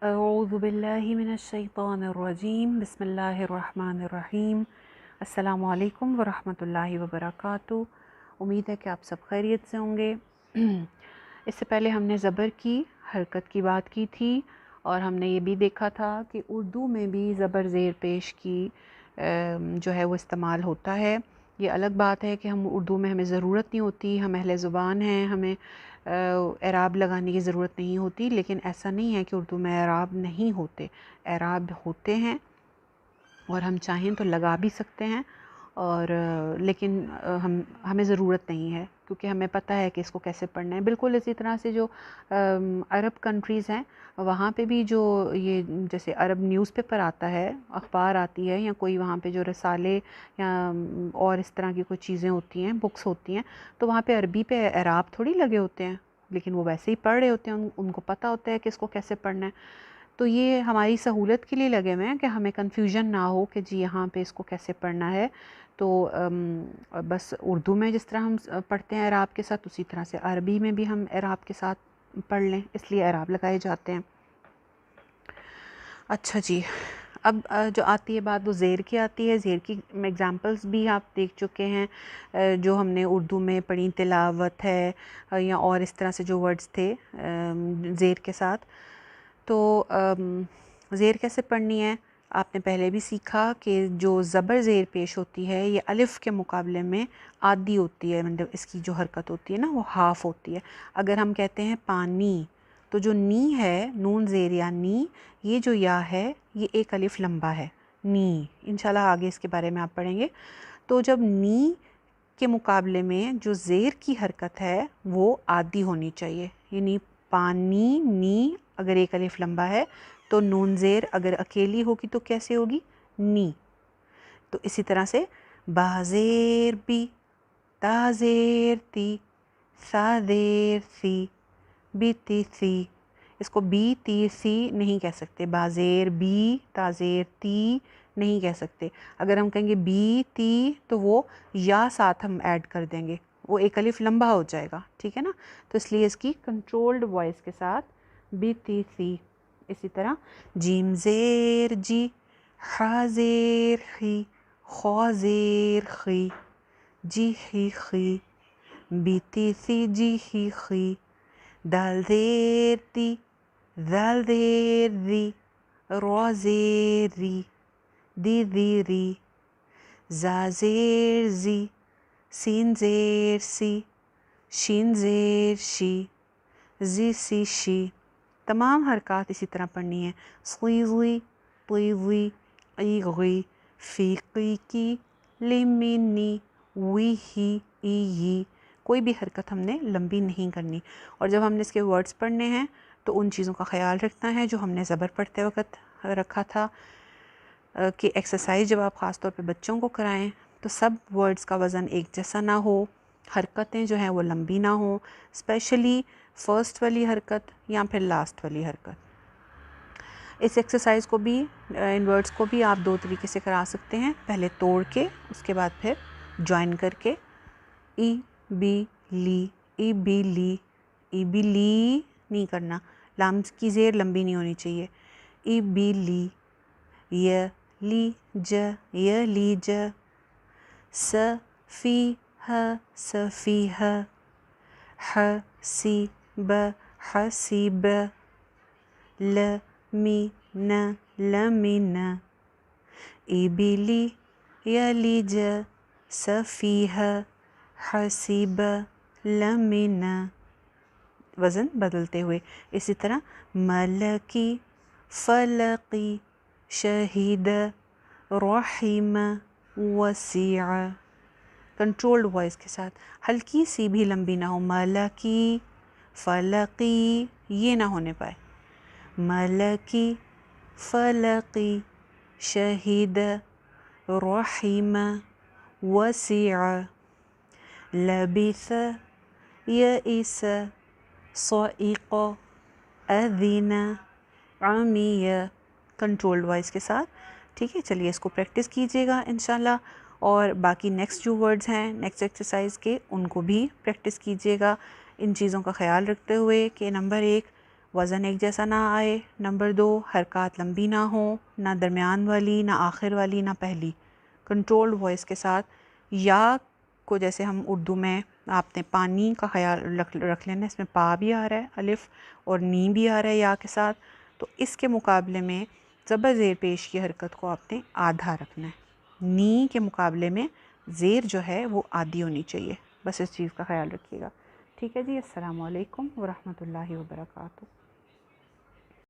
اعوذ باللہ من الشیطان الرجیم بسم اللہ الرحمن الرحیم۔ السلام علیکم ورحمۃ اللہ وبرکاتہ۔ امید ہے کہ آپ سب خیریت سے ہوں گے۔ اس سے پہلے ہم نے زبر کی حرکت کی بات کی تھی اور ہم نے یہ بھی دیکھا تھا کہ اردو میں بھی زبر زیر پیش کی جو ہے وہ استعمال ہوتا ہے۔ یہ الگ بات ہے کہ ہم اردو میں ہمیں ضرورت نہیں ہوتی، ہم اہل زبان ہیں، ہمیں اعراب لگانے کی ضرورت نہیں ہوتی، لیکن ایسا نہیں ہے کہ اردو میں اعراب نہیں ہوتے، اعراب ہوتے ہیں اور ہم چاہیں تو لگا بھی سکتے ہیں، اور لیکن ہمیں ضرورت نہیں ہے کیونکہ ہمیں پتہ ہے کہ اس کو کیسے پڑھنا ہے۔ بالکل اسی طرح سے جو عرب کنٹریز ہیں وہاں پہ بھی جو یہ جیسے عرب نیوز پیپر آتا ہے، اخبار آتی ہے، یا کوئی وہاں پہ جو رسالے یا اور اس طرح کی کوئی چیزیں ہوتی ہیں، بکس ہوتی ہیں، تو وہاں پہ عربی پہ اعراب تھوڑی لگے ہوتے ہیں، لیکن وہ ویسے ہی پڑھ رہے ہوتے ہیں، ان کو پتہ ہوتا ہے کہ اس کو کیسے پڑھنا ہے۔ تو یہ ہماری سہولت کے لیے لگے ہوئے ہیں کہ ہمیں کنفیوژن نہ ہو کہ جی یہاں پہ اس کو کیسے پڑھنا ہے۔ تو بس اردو میں جس طرح ہم پڑھتے ہیں اعراب کے ساتھ، اسی طرح سے عربی میں بھی ہم اعراب کے ساتھ پڑھ لیں، اس لیے اعراب لگائے جاتے ہیں۔ اچھا جی، اب جو آتی ہے بات وہ زیر کی آتی ہے۔ زیر کی ایگزامپلس بھی آپ دیکھ چکے ہیں جو ہم نے اردو میں پڑھی، تلاوت ہے یا اور اس طرح سے جو ورڈز تھے زیر کے ساتھ۔ تو زیر کیسے پڑھنی ہے آپ نے پہلے بھی سیکھا کہ جو زبر زیر پیش ہوتی ہے یہ الف کے مقابلے میں آدھی ہوتی ہے، مطلب اس کی جو حرکت ہوتی ہے نا وہ ہاف ہوتی ہے۔ اگر ہم کہتے ہیں پانی تو جو نی ہے، نون زیر یا نی، یہ جو یا ہے یہ ایک الف لمبا ہے، نی۔ انشاءاللہ آگے اس کے بارے میں آپ پڑھیں گے۔ تو جب نی کے مقابلے میں جو زیر کی حرکت ہے وہ آدھی ہونی چاہیے، یعنی پانی، نی اگر ایک الف لمبا ہے تو نون زیر اگر اکیلی ہوگی تو کیسے ہوگی؟ نی۔ تو اسی طرح سے با زیر بی، تا زیر تی، سا زیر سی، بی تی سی۔ اس کو بی تی سی نہیں کہہ سکتے، با زیر بی، تا زیر تی نہیں کہہ سکتے۔ اگر ہم کہیں گے بی تی تو وہ یا ساتھ ہم ایڈ کر دیں گے، وہ ایک الف لمبا ہو جائے گا، ٹھیک ہے نا؟ تو اس لیے اس کی کنٹرولڈ وائس کے ساتھ بی تی سی۔ اسی طرح جیم زیر جی، حا زیر خی، خوا زیر خی، جی خی خی، بی تی سی جی خی خی، دال زیر دی، زال زیر زی، را زیر ری، دی زی ری، زا زیر زی، سین زیر سی، شین زیر شی، زی سی شی۔ تمام حرکات اسی طرح پڑھنی ہے۔ صی زی، طی زی، ای غی، فی قی کی، لی می نی، وی ہی، ای یی۔ کوئی بھی حرکت ہم نے لمبی نہیں کرنی، اور جب ہم نے اس کے ورڈز پڑھنے ہیں تو ان چیزوں کا خیال رکھنا ہے جو ہم نے زبر پڑھتے وقت رکھا تھا کہ ایکسرسائز جب آپ خاص طور پہ بچوں کو کرائیں تو سب ورڈز کا وزن ایک جیسا نہ ہو، حرکتیں جو ہیں وہ لمبی نہ ہوں، اسپیشلی فرسٹ والی حرکت یا پھر لاسٹ والی حرکت۔ اس ایکسرسائز کو بھی، ان ورڈز کو بھی آپ دو طریقے سے کرا سکتے ہیں، پہلے توڑ کے اس کے بعد پھر جوائن کر کے۔ ای بی لی، ای بی لی، ای بی لی نہیں کرنا، لام کی زیر لمبی نہیں ہونی چاہیے۔ ای بی لی، ی لی ج، ی لی ج، س فی ہ، س فی ہ، ح سی ب، ح سی ب، ل می ن، ل می ن، ای بی لی، ی لی ج، س فی ہ، ح سی ب، ل می ن، وزن بدلتے ہوئے۔ اسی طرح ملکی، فلقی، شہید، رحیم، وسیع، کنٹرولڈ وائس کے ساتھ، ہلکی سی بھی لمبی نہ ہو۔ ملکی، فلقی یہ نہ ہونے پائے، ملکی، فلقی، شہید، رحیم، وسیع، لبث، یئس، صعق، اذن، عمی، کنٹرولڈ وائس کے ساتھ، ٹھیک ہے؟ چلیے اس کو پریکٹس کیجئے گا انشاءاللہ، اور باقی نیکسٹ جو ورڈز ہیں نیکسٹ ایکسرسائز کے ان کو بھی پریکٹس کیجئے گا، ان چیزوں کا خیال رکھتے ہوئے کہ نمبر 1 وزن ایک جیسا نہ آئے، نمبر 2 حرکات لمبی نہ ہوں، نہ درمیان والی، نہ آخر والی، نہ پہلی، کنٹرولڈ وائس کے ساتھ. یا کو جیسے ہم اردو میں آپ نے پانی کا خیال رکھ لینا، اس میں پا بھی آ رہا ہے الف اور نی بھی آ رہا ہے یا کے ساتھ، تو اس کے مقابلے میں زبر زیر پیش کی حرکت کو آپ نے آدھا رکھنا ہے. نی کے مقابلے میں زیر جو ہے وہ آدھی ہونی چاہیے. بس اس چیز کا خیال رکھیے گا. ٹھیک ہے جی. السلام علیکم ورحمۃ اللہ وبرکاتہ.